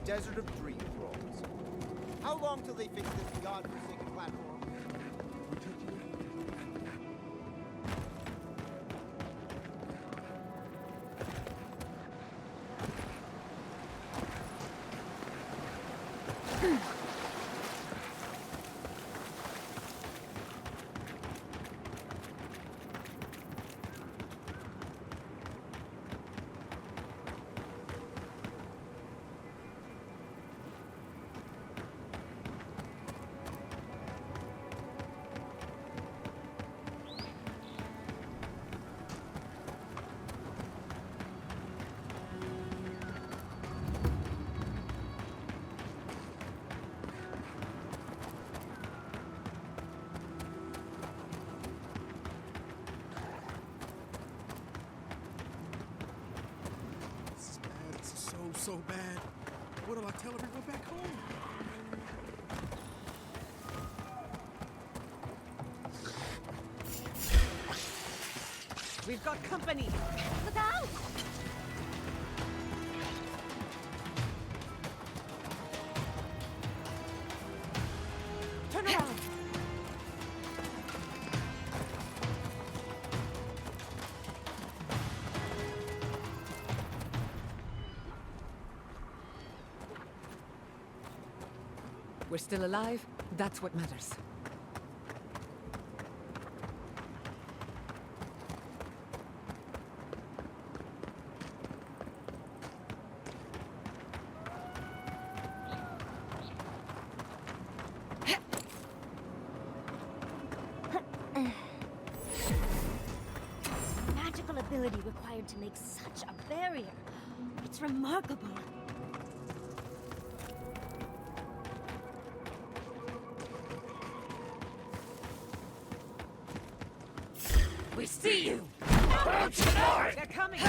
desert of dream thralls. How long till they fix this godforsaken platform? So bad. What do I tell everyone back home? We've got company. Look out! Turn around. We're still alive. That's what matters. Magical ability required to make such a barrier. It's remarkable. We see you! They're coming!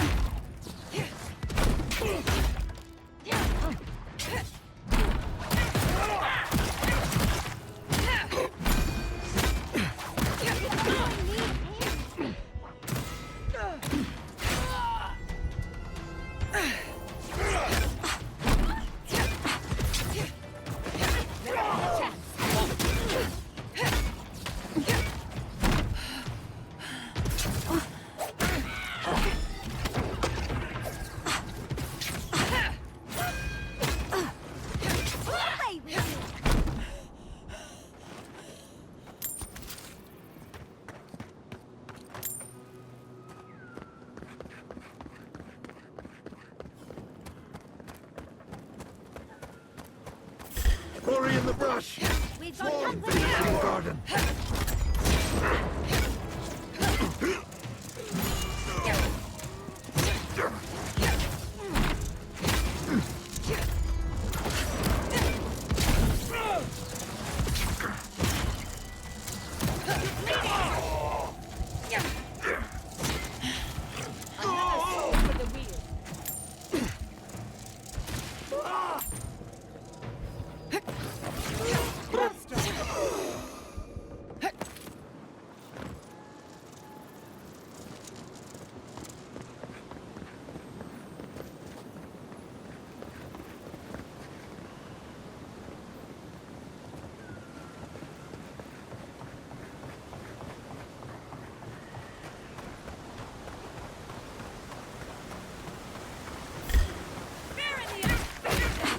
Hurry in the brush! We've got Swarm company. finished in the garden!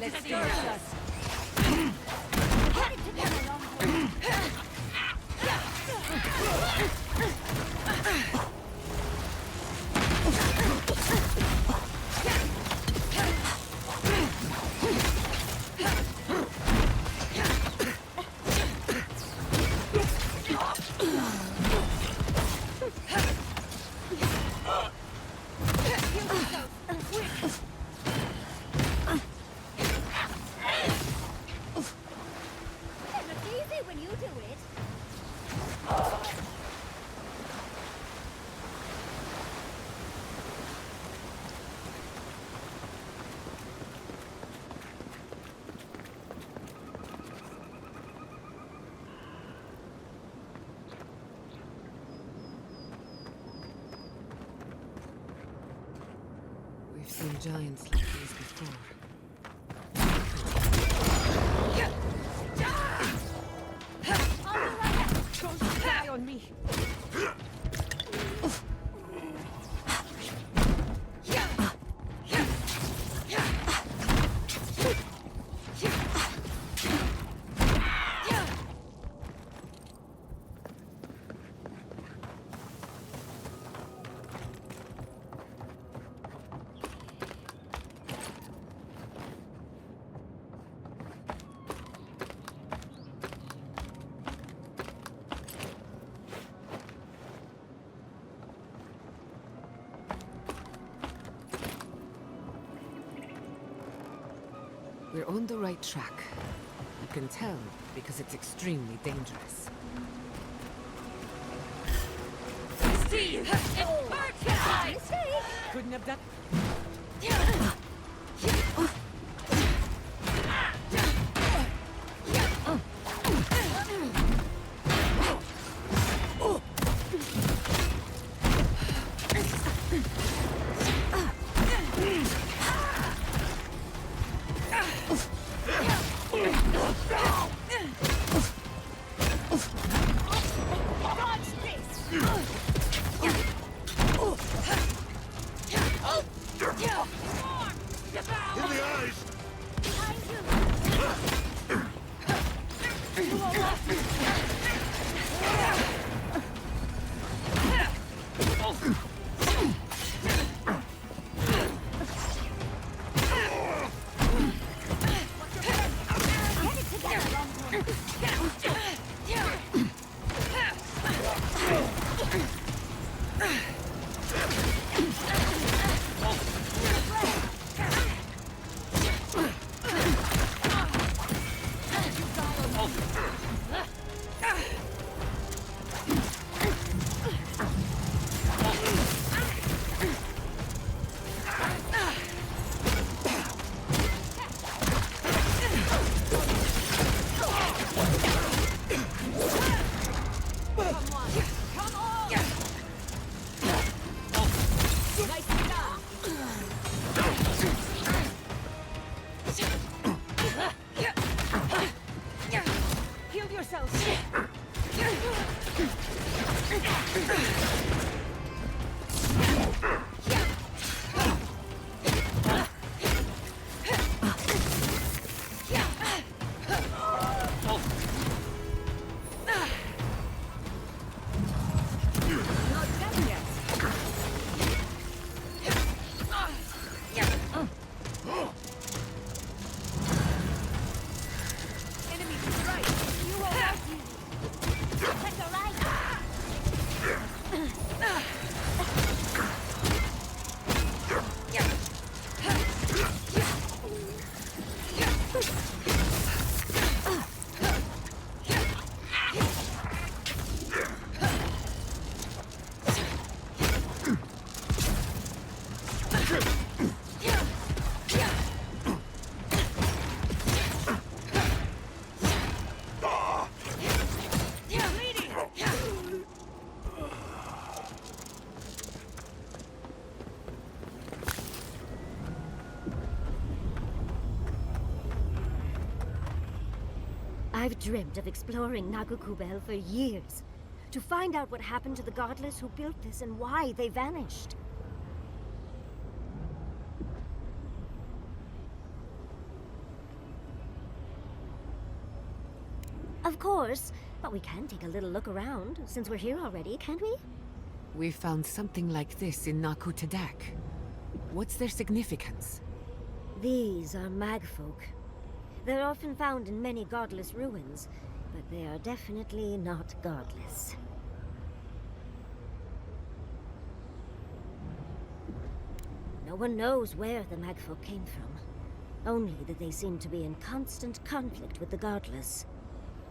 Let's do this. We've seen giants like these before. on me. We're on the right track. You can tell because it's extremely dangerous. Steve! It's Couldn't have done. In the eyes! Heal yourself. Not done yet. Enemy to the right. You will help you. Take the right. I've dreamt of exploring Nagukubel for years, to find out what happened to the godless who built this and why they vanished. Of course, but we can take a little look around, since we're here already, can't we? We found something like this in Naku Tadak. What's their significance? These are magfolk. They're often found in many godless ruins, but they are definitely not godless. No one knows where the magfolk came from, only that they seem to be in constant conflict with the godless.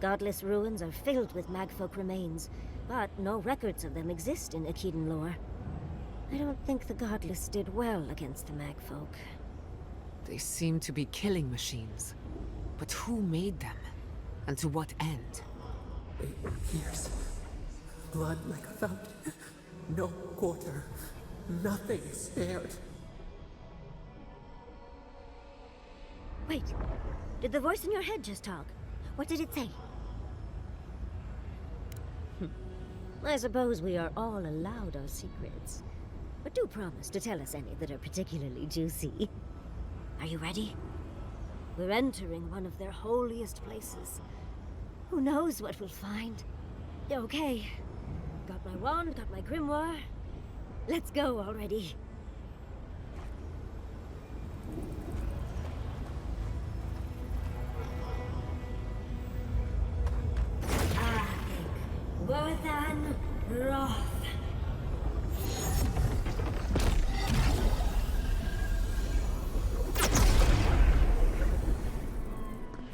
Godless ruins are filled with magfolk remains, but no records of them exist in Akedan lore. I don't think the godless did well against the magfolk. They seem to be killing machines. But who made them? And to what end? 8 years. Blood like a fountain. No quarter. Nothing spared. Wait, did the voice in your head just talk? What did it say? I suppose we are all allowed our secrets. But do promise to tell us any that are particularly juicy. Are you ready? We're entering one of their holiest places. Who knows what we'll find? Okay. Got my wand, got my grimoire. Let's go already. Worthan Roth.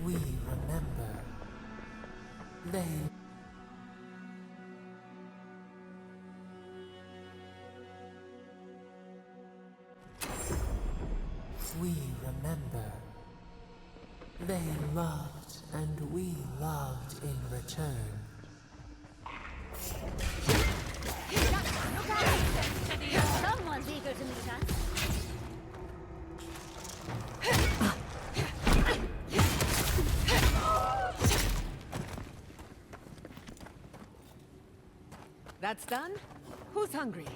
We remember. They... We remember. They loved and we loved in return. Someone's eager to meet us. That's done? Who's hungry?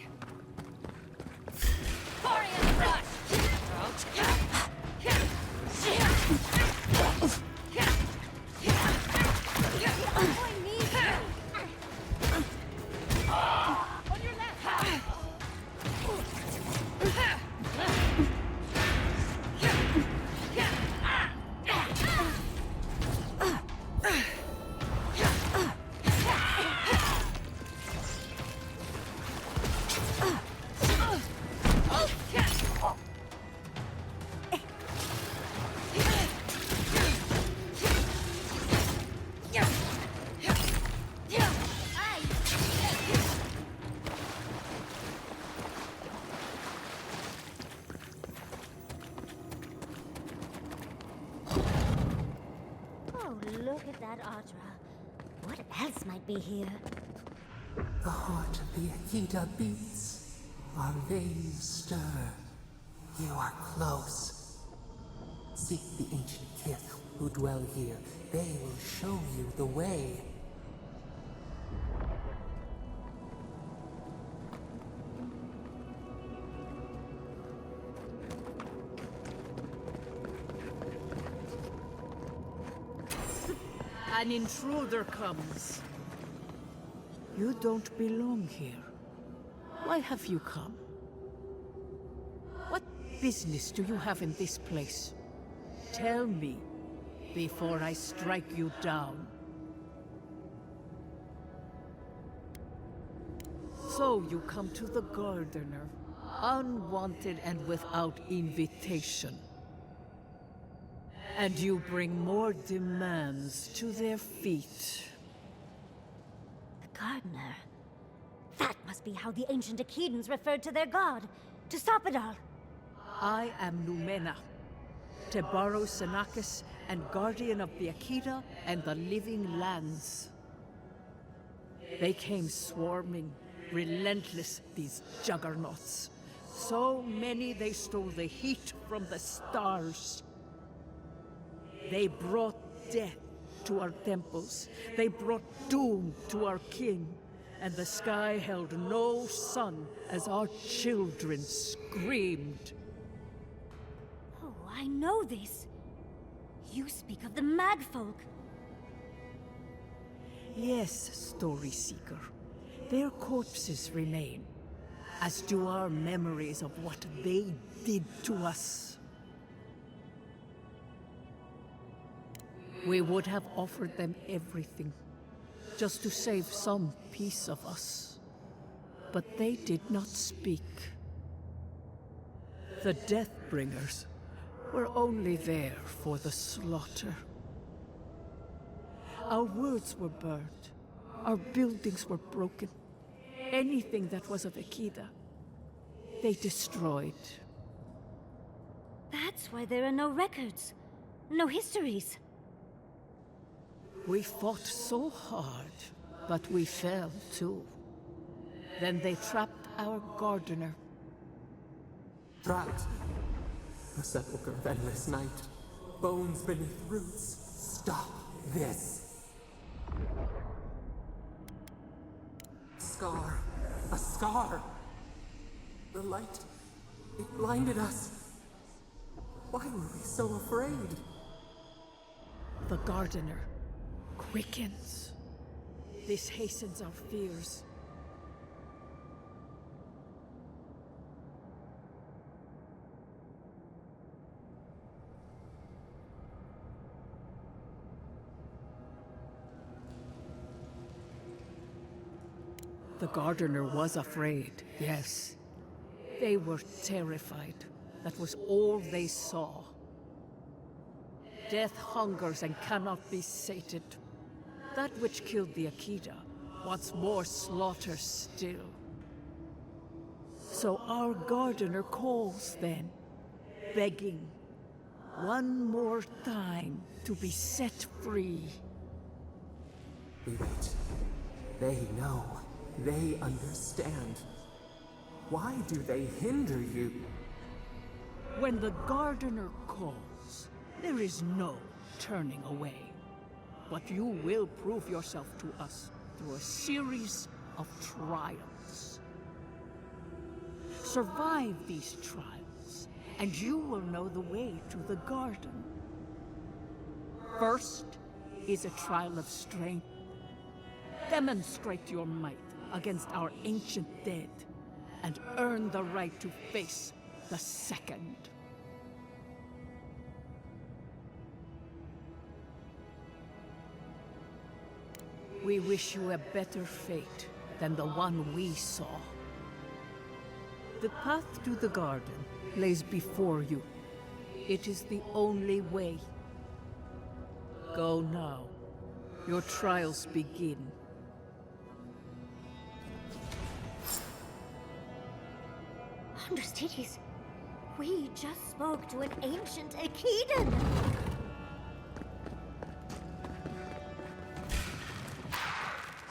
Look at that Audra. What else might be here? The heart of the Akita beats. Our veins stir. You are close. Seek the ancient kith who dwell here. They will show you the way. An intruder comes. You don't belong here. Why have you come? What business do you have in this place? Tell me, before I strike you down. So you come to the Gardener, unwanted and without invitation. And you bring more demands to their feet. The Gardener. That must be how the ancient Akidans referred to their god. To stop it all. I am Numena, Tebaro Senakis, and guardian of the Akita and the living lands. They came swarming, relentless, these juggernauts. So many they stole the heat from the stars. They brought death to our temples. They brought doom to our king. And the sky held no sun as our children screamed. Oh, I know this. You speak of the Magfolk. Yes, Story Seeker. Their corpses remain, as do our memories of what they did to us. We would have offered them everything, just to save some piece of us. But they did not speak. The Deathbringers were only there for the slaughter. Our words were burned. Our buildings were broken. Anything that was of Akita, they destroyed. That's why there are no records. No histories. We fought so hard, but we fell too. Then they trapped our Gardener. Trapped. A sepulchre of endless night. Bones beneath roots. Stop this. scar. A scar. The light, it blinded us. Why were we so afraid? The gardener quickens. This hastens our fears. The gardener was afraid, yes. They were terrified. That was all they saw. Death hungers and cannot be sated. That which killed the Akita wants more slaughter still. So our gardener calls then, begging one more time to be set free. We wait. They know. They understand. Why do they hinder you? When the gardener calls, there is no turning away. But you will prove yourself to us through a series of trials. Survive these trials, and you will know the way to the garden. First is a trial of strength. Demonstrate your might against our ancient dead, and earn the right to face the second. We wish you a better fate than the one we saw. The path to the garden lays before you. It is the only way. Go now. Your trials begin. Understudies, we just spoke to an ancient Akedan!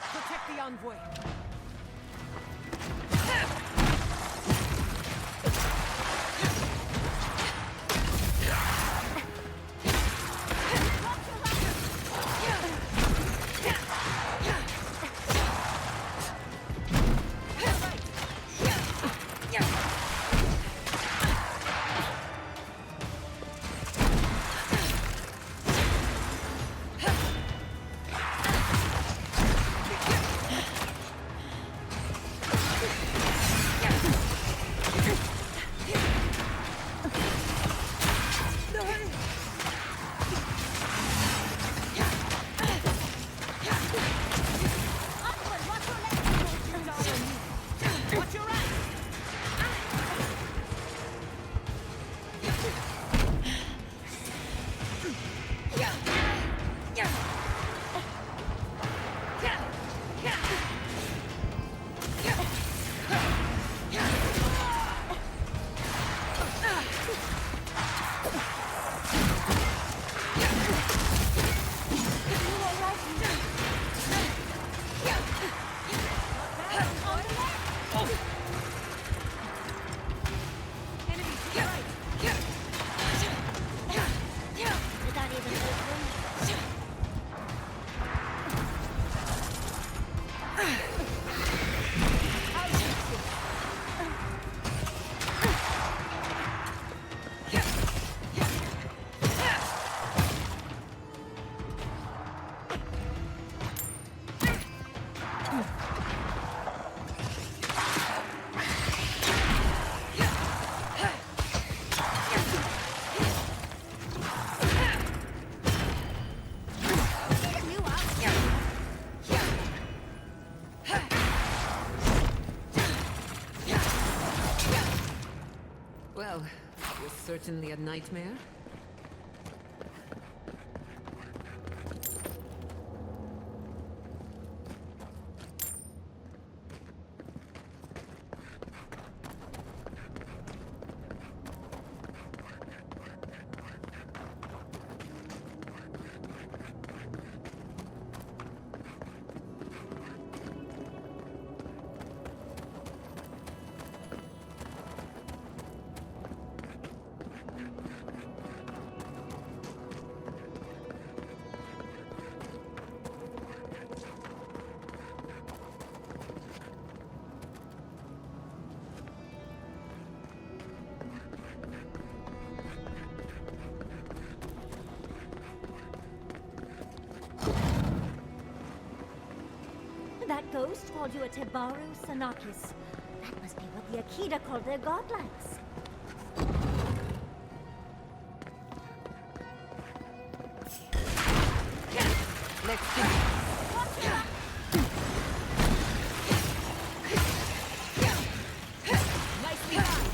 Protect the envoy. Well, it was certainly a nightmare. That ghost called you a Tebaru Sanakis. That must be what the Akita called their godlings. Let's do it. Nicely done.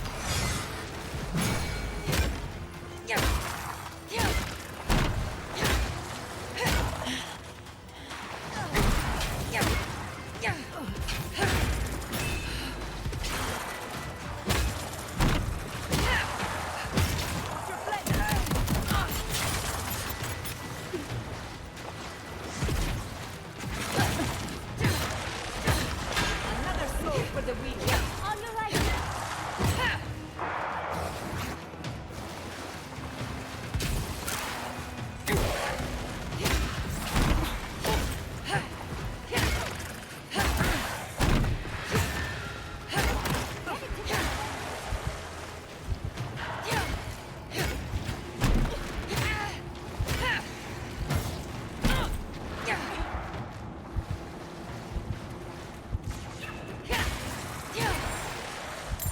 Another soul for the weak. On your right.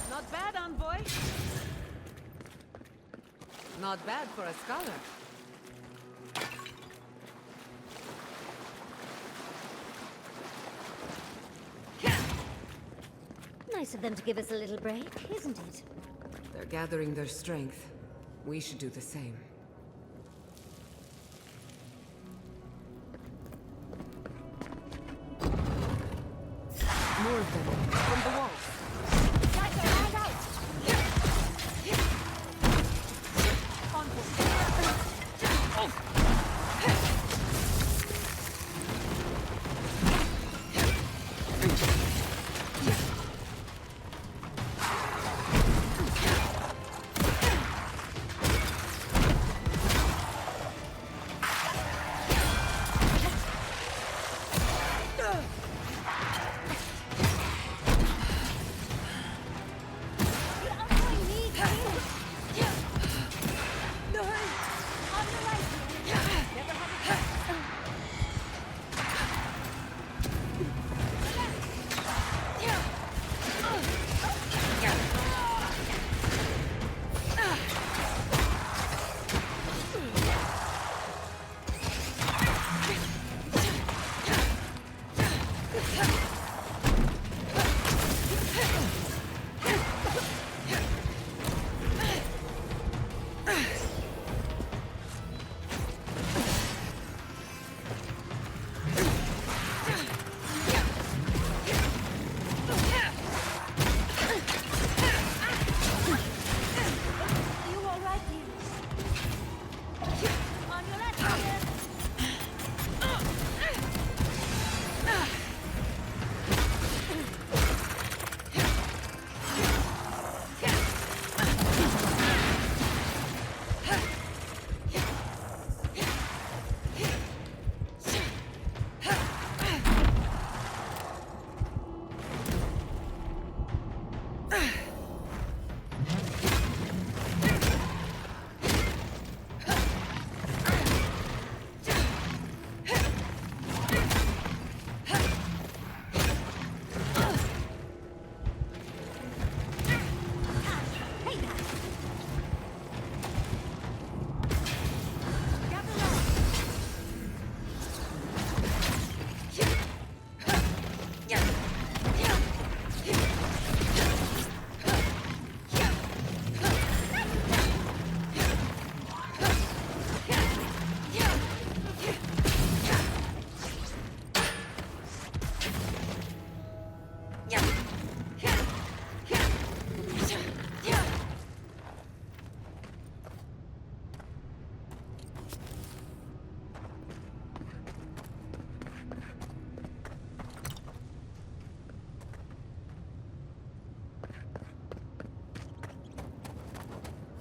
Not bad, envoy. Not bad for a scholar. Nice of them to give us a little break, isn't it? They're gathering their strength. We should do the same. More of them from the walls. Guys, hand out!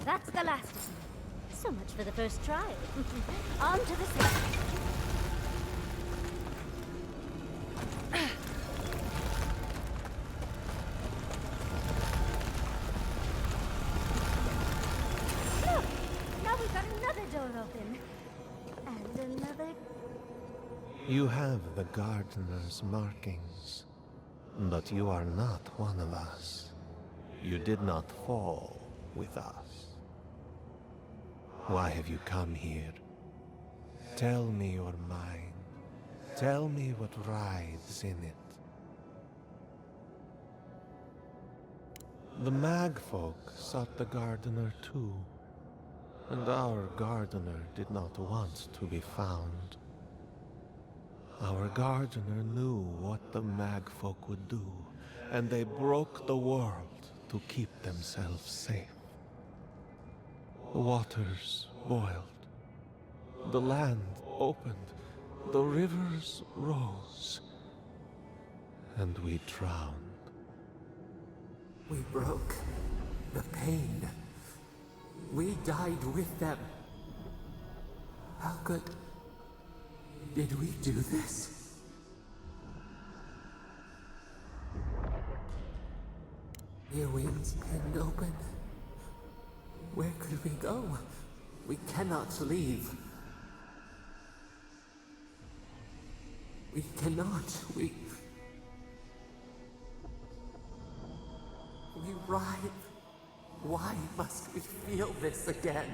That's the last of them. So much for the first try. On to the second. Look! Now we've got another door open. And another You have the gardener's markings, but you are not one of us. You did not fall with us. Why have you come here? Tell me your mind. Tell me what writhes in it. The Magfolk sought the gardener too, and our gardener did not want to be found. Our gardener knew what the Magfolk would do, and they broke the world to keep themselves safe. The waters boiled, the land opened, the rivers rose, and we drowned. We broke the pain. We died with them. How good did we do this? Your wings pinned open. Where could we go? We cannot leave. We cannot. We writhe. Why must we feel this again?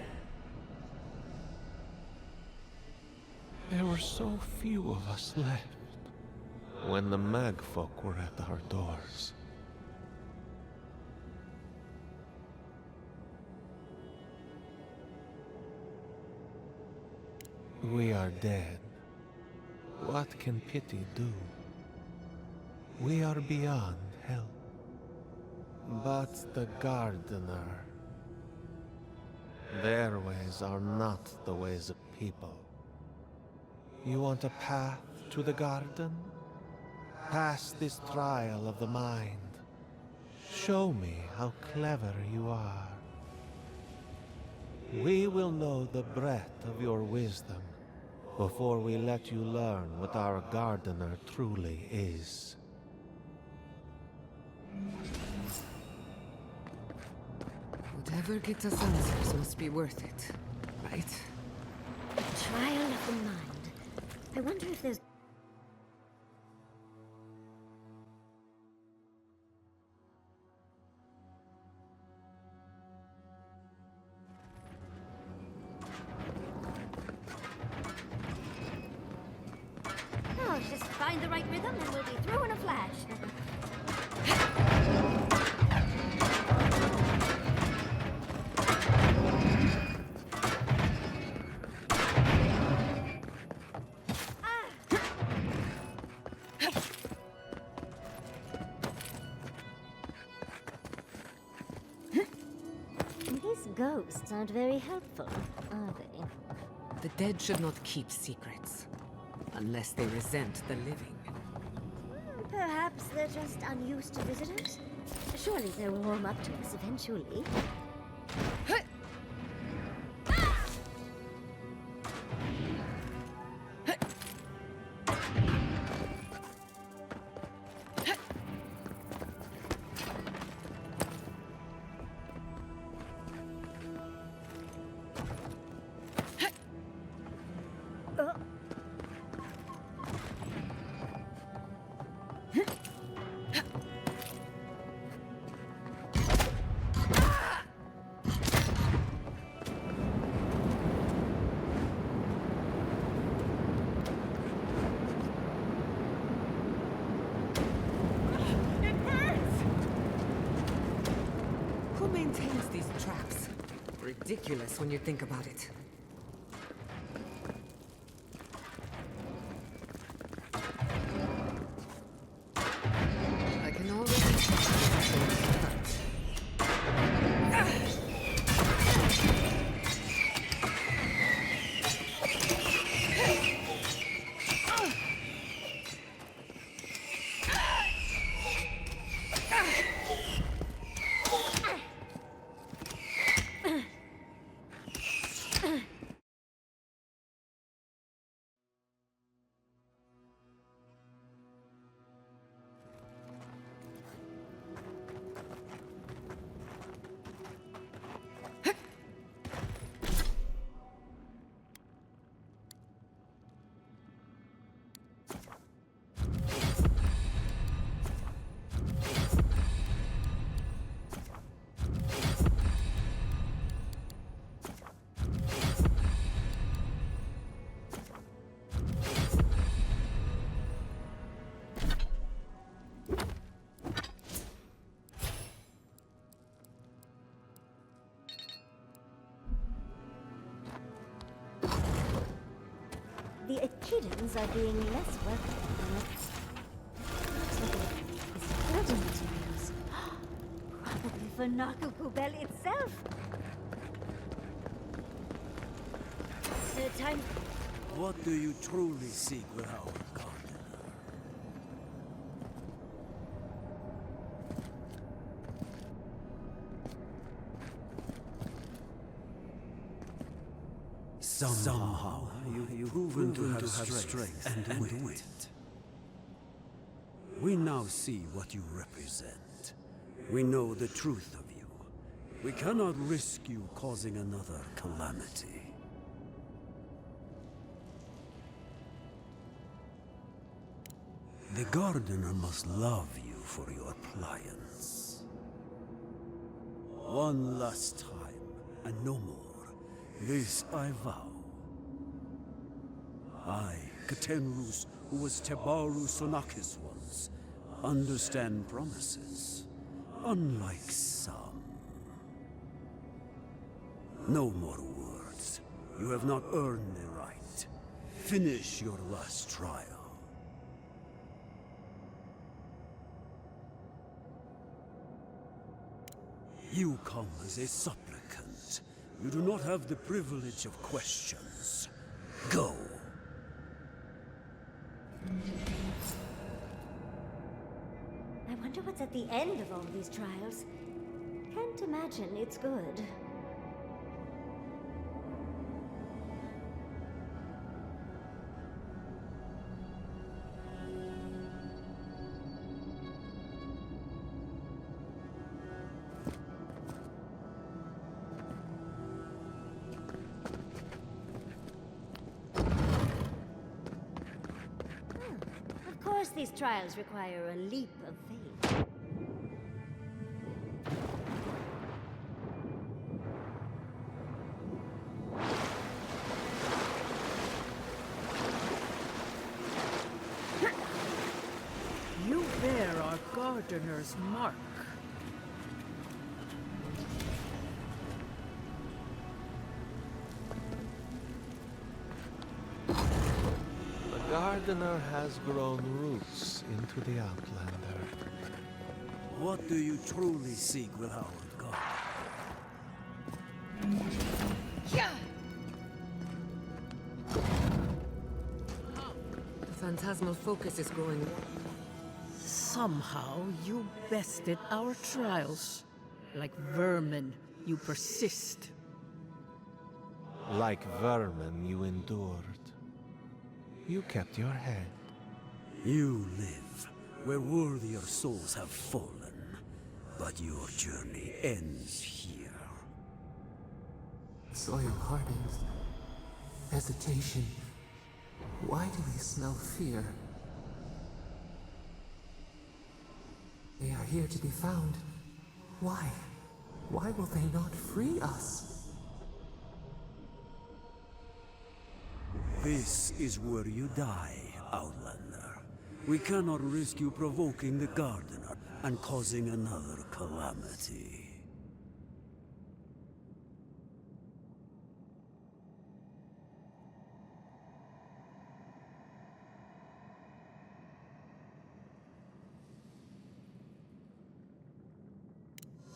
There were so few of us left when the Magfolk were at our doors. We are dead. What can pity do? We are beyond help. But the gardener, their ways are not the ways of people. You want a path to the garden? Pass this trial of the mind. Show me how clever you are. We will know the breadth of your wisdom before we let you learn what our gardener truly is. Whatever gets us answers must be worth it, right? A trial of the mind. I wonder if there's... Oh, just find the right rhythm and we'll be through in a flash. These ghosts aren't very helpful, are they? The dead should not keep secrets, unless they resent the living. Perhaps they're just unused to visitors. Surely they'll warm up to us eventually. Who maintains these traps? Ridiculous when you think about it. I can already maidens are being less welcome. Looks like it's building materials. Probably for Nakukubel itself. Time. What do you truly seek with our garden? Somehow you've proven to have strength and wit. We now see what you represent. We know the truth of you. We cannot risk you causing another calamity. The gardener must love you for your pliance. One last time, and no more. This I vow. I, Katenrus, who was Tebaru Sonakis once, understand promises, unlike some. No more words. You have not earned the right. Finish your last trial. You come as a supplicant. You do not have the privilege of questions. Go. I wonder what's at the end of all these trials. Can't imagine it's good. Of course, these trials require a leap of faith. You bear our gardener's mark. The gardener has grown roots into the Outlander. What do you truly seek with our garden? The phantasmal focus is growing. Somehow you bested our trials. Like vermin, you persist. Like vermin, you endured. You kept your head. You live where worthier souls have fallen, but your journey ends here. Soil hardens. Hesitation. Why do we smell fear? They are here to be found. Why? Why will they not free us? This is where you die, Outlander. We cannot risk you provoking the gardener and causing another calamity.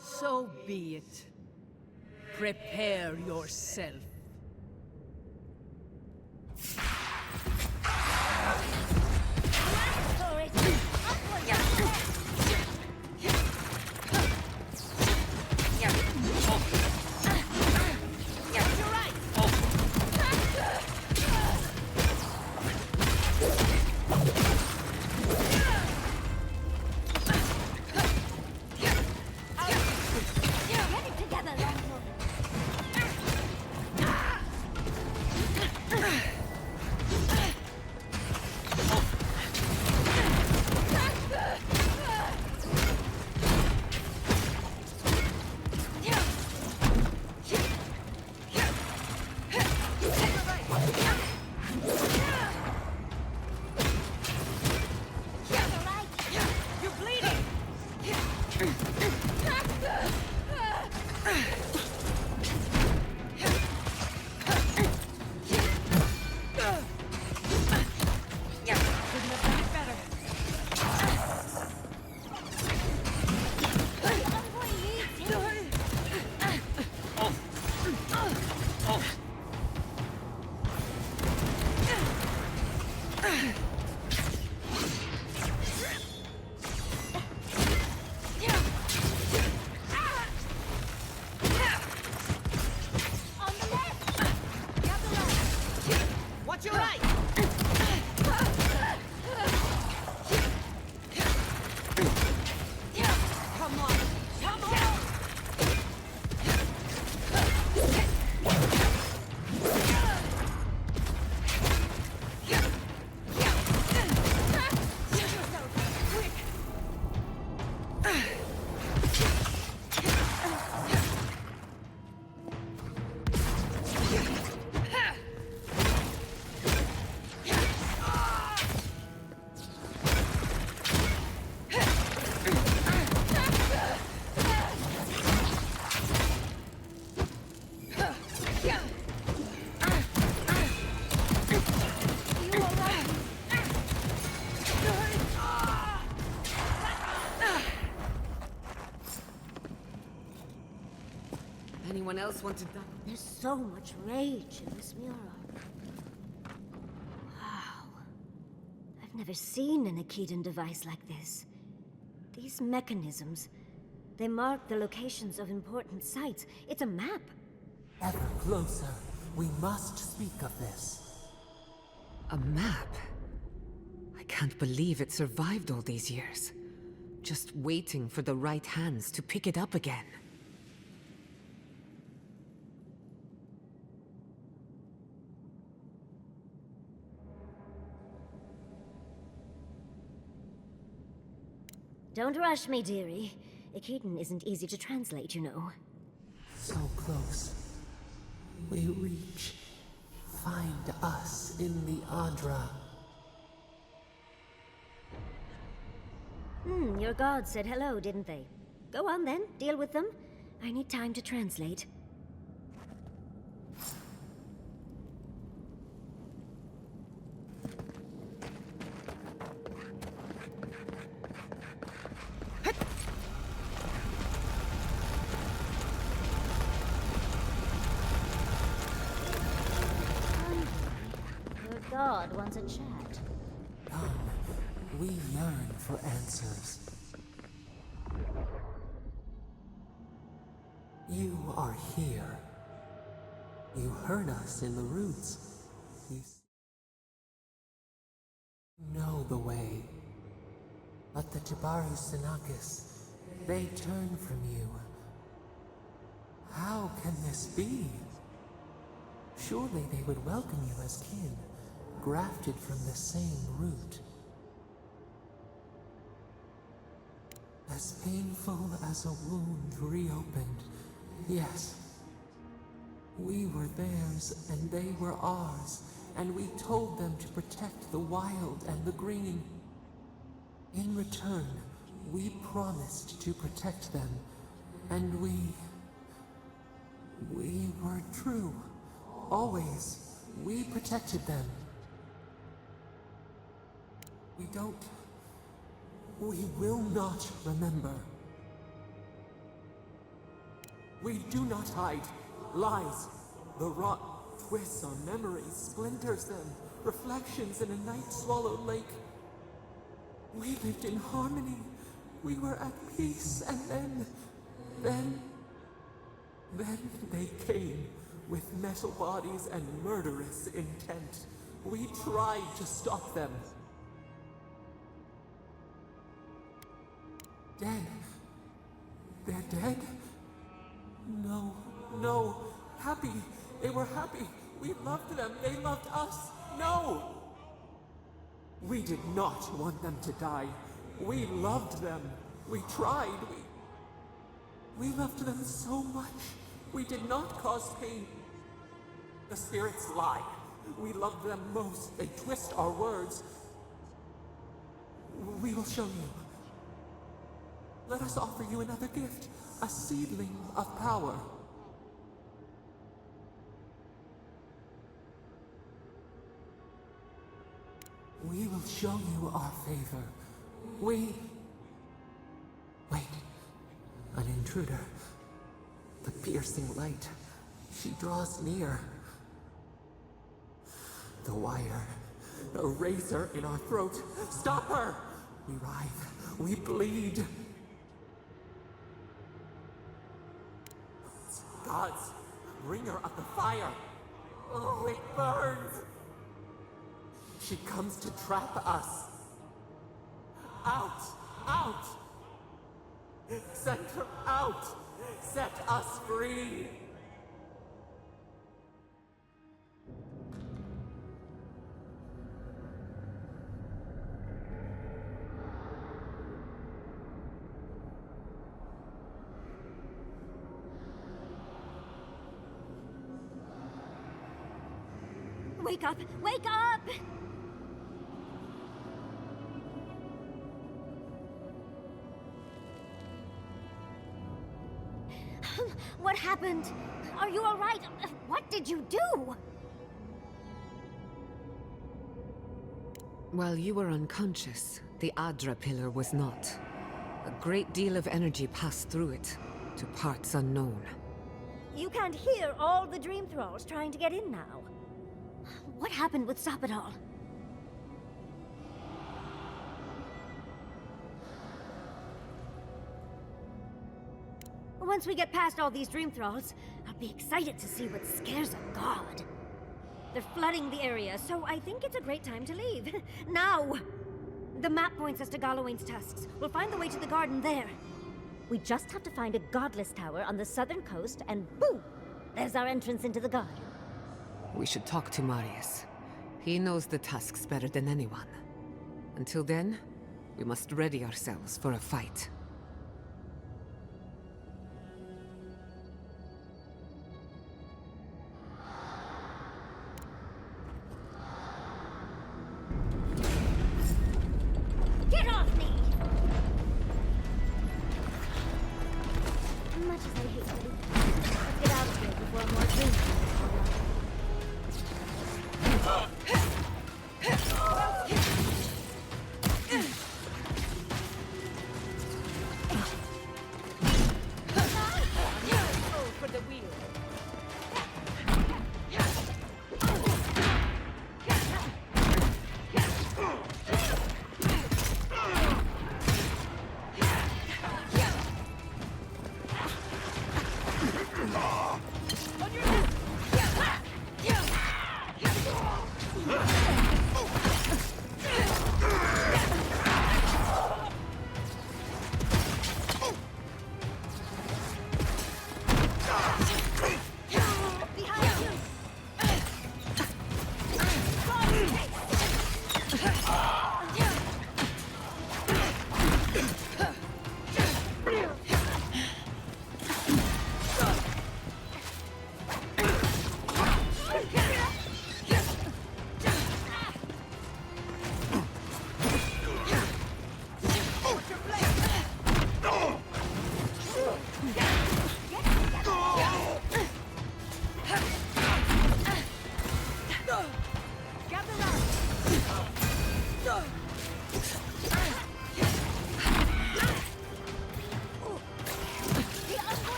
So be it. Prepare yourself. Anyone else want to die? There's so much rage in this mural. Wow. I've never seen an Akedan device like this. These mechanisms, they mark the locations of important sites. It's a map. Ever closer. We must speak of this. A map? I can't believe it survived all these years. Just waiting for the right hands to pick it up again. Don't rush me, dearie. Akedan isn't easy to translate, you know. So close. We reach. Find us in the Adra. Your gods said hello, didn't they? Go on then, deal with them. I need time to translate. Your god wants a chat. Come, we yearn for answers. You are here. You heard us in the roots. You know the way. But the Jabaru Sinakis, they turn from you. How can this be? Surely they would welcome you as kin, grafted from the same root. As painful as a wound reopened, yes. We were theirs and they were ours, and we told them to protect the wild and the green. In return, we promised to protect them, and we were true. Always, we protected them. We will not remember. We do not hide. Lies. The rot twists our memories, splinters them, reflections in a night-swallowed lake. We lived in harmony. We were at peace, and then they came with metal bodies and murderous intent. We tried to stop them. Dead. They're dead? No. Happy. They were happy. We loved them. They loved us. No! We did not want them to die. We loved them. We tried. We loved them so much. We did not cause pain. The spirits lie. We love them most. They twist our words. We will show you. Let us offer you another gift. A seedling of power. We will show you our favor. Wait. An intruder. The piercing light. She draws near. The wire. A razor in our throat. Stop her! We writhe. We bleed. Gods, bringer of the fire. Oh, it burns. She comes to trap us. Out! Send her out! Set us free! Wake up! Wake up! What happened? Are you all right? What did you do? While you were unconscious, the Adra pillar was not. A great deal of energy passed through it, to parts unknown. You can't hear all the dream thralls trying to get in now. What happened with Stop It All? Once we get past all these dream thralls, I'll be excited to see what scares a god. They're flooding the area, so I think it's a great time to leave. Now! The map points us to Galawain's tusks. We'll find the way to the garden there. We just have to find a godless tower on the southern coast, and boom! There's our entrance into the garden. We should talk to Marius. He knows the tusks better than anyone. Until then, we must ready ourselves for a fight. Get off me! Much as I hate to do this, let's get out of here before more dreams come along. For the wheel.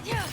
Yeah.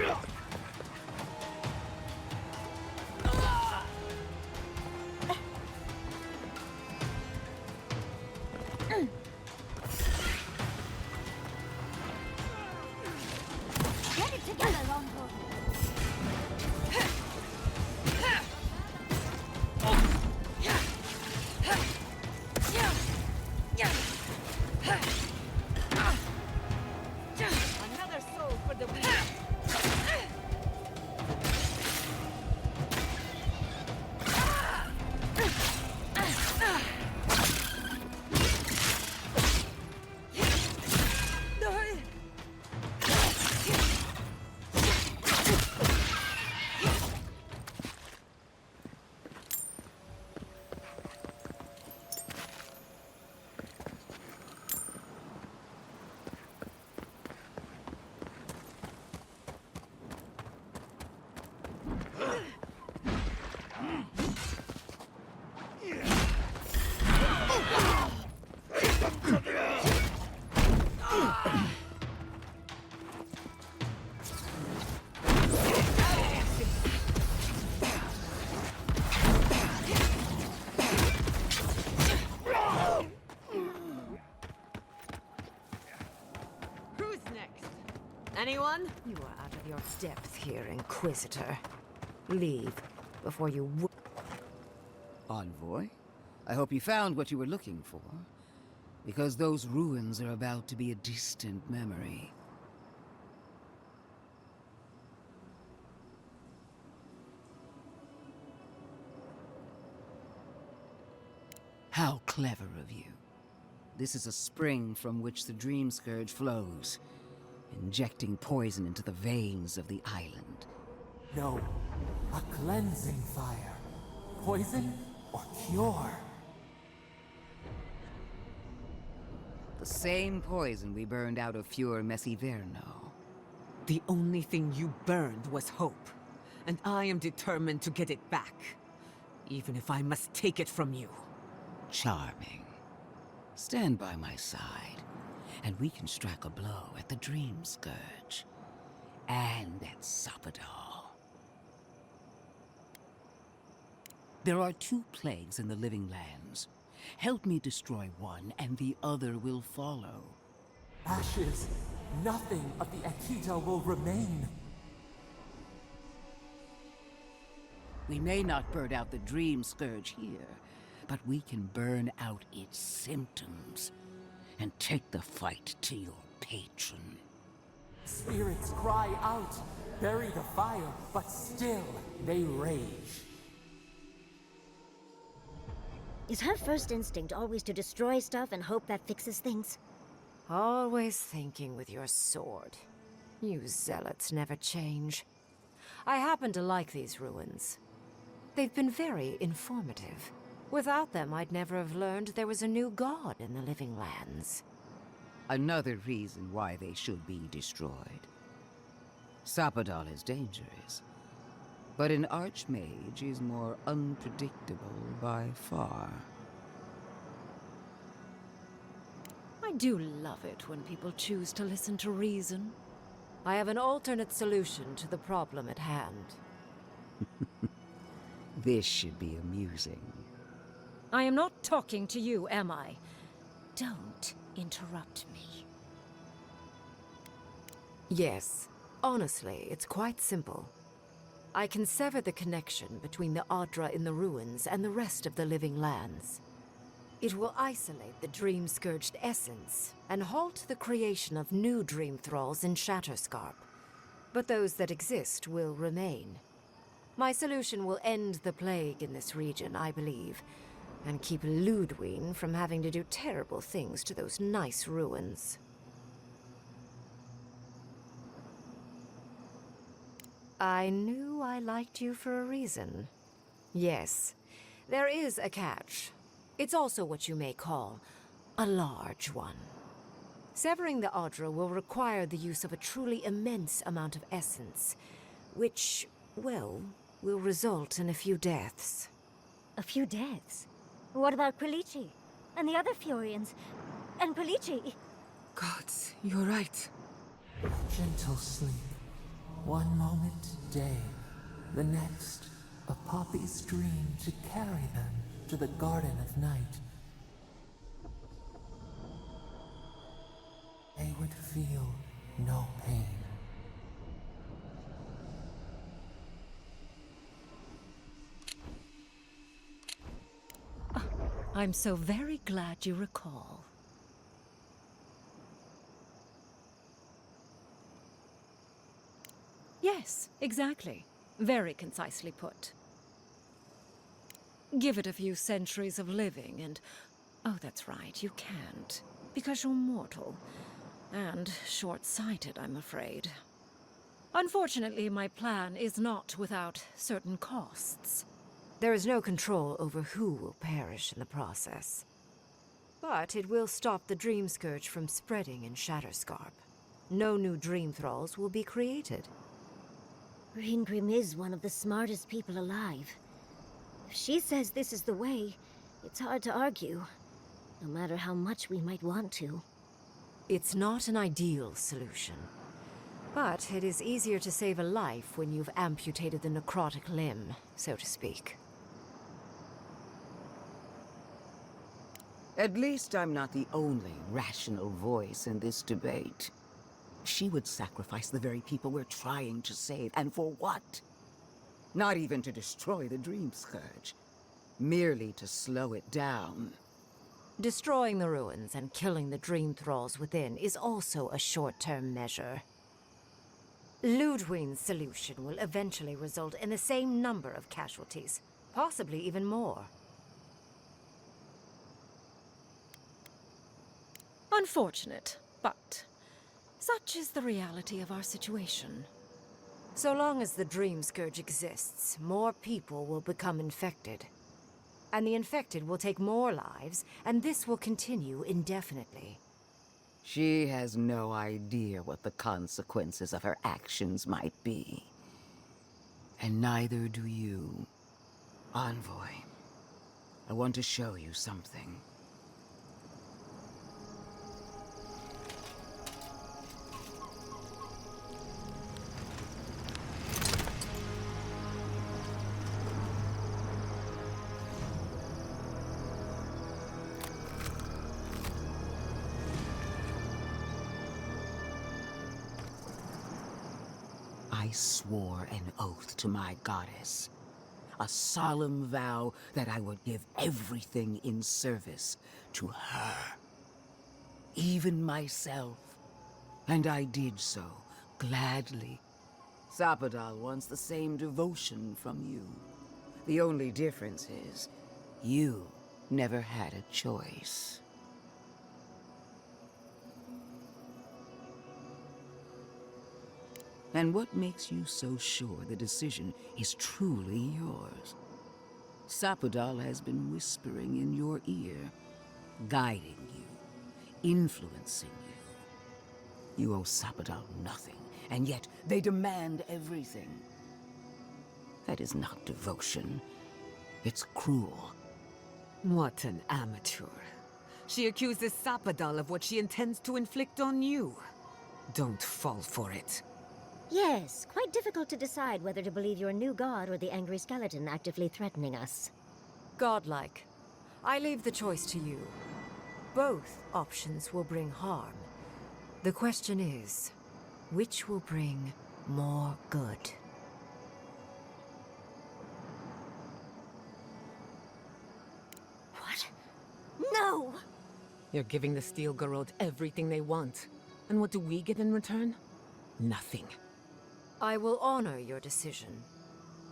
Get it together, Longbow. Another soul for the weak. Anyone? You are out of your depth here, Inquisitor. Leave before you Envoy, I hope you found what you were looking for. Because those ruins are about to be a distant memory. How clever of you. This is a spring from which the Dream Scourge flows, injecting poison into the veins of the island. No, a cleansing fire. Poison or cure? The same poison we burned out of Fior Messiverno. The only thing you burned was hope, and I am determined to get it back, even if I must take it from you. Charming. Stand by my side, and we can strike a blow at the Dream Scourge. And at Sapadal. There are 2 plagues in the Living Lands. Help me destroy one, and the other will follow. Ashes. Nothing of the Akita will remain. We may not burn out the Dream Scourge here, but we can burn out its symptoms and take the fight to your patron. Spirits cry out, bury the fire, but still they rage. Is her first instinct always to destroy stuff and hope that fixes things? always thinking with your sword. You zealots never change. I happen to like these ruins. They've been very informative. Without them, I'd never have learned there was a new god in the Living Lands. Another reason why they should be destroyed. Sapadal is dangerous, but an archmage is more unpredictable by far. I do love it when people choose to listen to reason. I have an alternate solution to the problem at hand. This should be amusing. I am not talking to you, am I? Don't interrupt me. Yes. Honestly, it's quite simple. I can sever the connection between the Adra in the ruins and the rest of the Living Lands. It will isolate the dream-scourged essence and halt the creation of new dream thralls in Shatterscarp. But those that exist will remain. My solution will end the plague in this region, I believe, and keep Ludwine from having to do terrible things to those nice ruins. I knew I liked you for a reason. Yes, there is a catch. It's also what you may call a large one. Severing the Adra will require the use of a truly immense amount of essence, which, well, will result in a few deaths. A few deaths? What about Quilici? And the other Furians? And Quilici? Gods, you're right. Gentle sleep. One moment day, the next, a poppy's dream to carry them to the Garden of Night. They would feel no pain. I'm so very glad you recall. Yes, exactly. Very concisely put. Give it a few centuries of living and... Oh, that's right, you can't. Because you're mortal. And short-sighted, I'm afraid. Unfortunately, my plan is not without certain costs. There is no control over who will perish in the process. But it will stop the Dream Scourge from spreading in Shatterscarp. No new Dream Thralls will be created. Reingrim is one of the smartest people alive. If she says this is the way, it's hard to argue, no matter how much we might want to. It's not an ideal solution. But it is easier to save a life when you've amputated the necrotic limb, so to speak. At least I'm not the only rational voice in this debate. She would sacrifice the very people we're trying to save, and for what? Not even to destroy the Dream Scourge. Merely to slow it down. Destroying the ruins and killing the Dream Thralls within is also a short-term measure. Ludwig's solution will eventually result in the same number of casualties, possibly even more. Unfortunate, but such is the reality of our situation. So long as the Dream Scourge exists, more people will become infected. And the infected will take more lives, and this will continue indefinitely. She has no idea what the consequences of her actions might be. And neither do you. Envoy, I want to show you something. I swore an oath to my goddess. A solemn vow that I would give everything in service to her. Even myself. And I did so, gladly. Sapadal wants the same devotion from you. The only difference is, you never had a choice. And what makes you so sure the decision is truly yours? Sapadal has been whispering in your ear, guiding you, influencing you. You owe Sapadal nothing, and yet they demand everything. That is not devotion. It's cruel. What an amateur. She accuses Sapadal of what she intends to inflict on you. Don't fall for it. Yes, quite difficult to decide whether to believe your new god or the angry skeleton actively threatening us. Godlike. I leave the choice to you. Both options will bring harm. The question is, which will bring more good? What? No! You're giving the Steel Garrote everything they want. And what do we get in return? Nothing. I will honor your decision,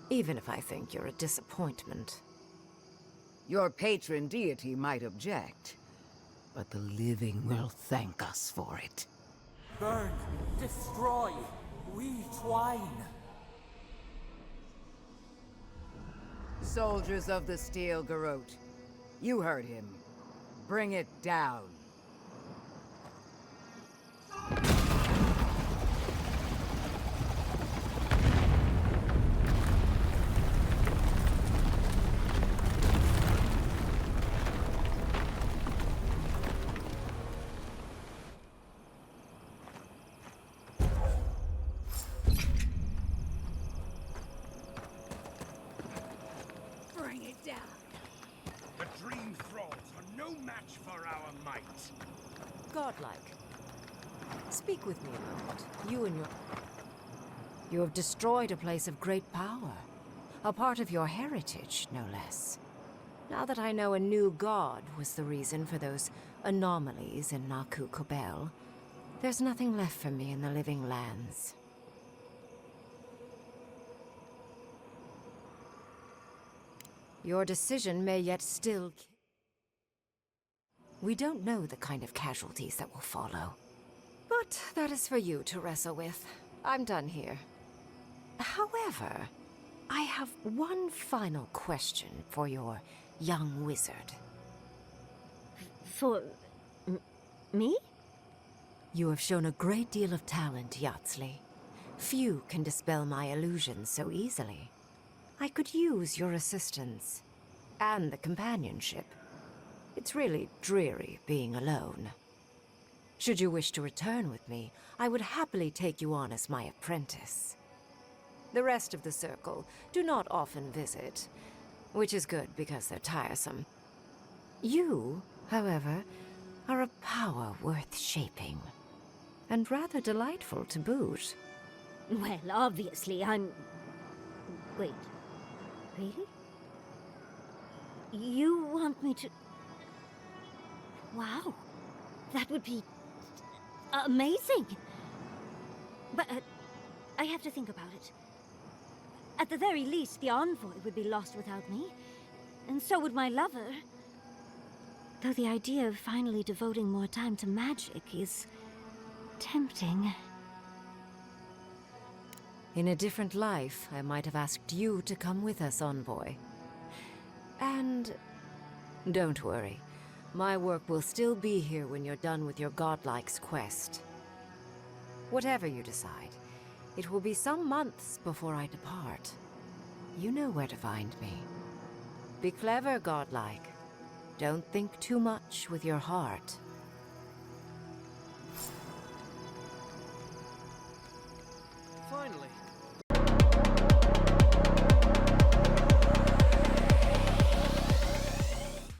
even if I think you're a disappointment. Your patron deity might object, but the living will thank us for it. Burn, destroy, we twine. Soldiers of the Steel Garrote, you heard him. Bring it down. match for our might. Godlike. Speak with me a moment. You and your... You have destroyed a place of great power. A part of your heritage, no less. Now that I know a new god was the reason for those anomalies in Naku Kobel, there's nothing left for me in the living lands. Your decision may yet still... We don't know the kind of casualties that will follow. But that is for you to wrestle with. I'm done here. However, I have one final question for your young wizard. For... me? You have shown a great deal of talent, Yatsley. Few can dispel my illusions so easily. I could use your assistance. And the companionship. It's really dreary being alone. Should you wish to return with me, I would happily take you on as my apprentice. The rest of the circle do not often visit, which is good because they're tiresome. You, however, are a power worth shaping. And rather delightful to boot. Well, obviously, I'm... Wait. Really? You want me to... Wow. That would be... amazing! But, I have to think about it. At the very least, the envoy would be lost without me. And so would my lover. Though the idea of finally devoting more time to magic is... tempting. In a different life, I might have asked you to come with us, envoy. And... don't worry. My work will still be here when you're done with your godlike's quest. Whatever you decide, it will be some months before I depart. You know where to find me. Be clever, godlike. Don't think too much with your heart. Finally,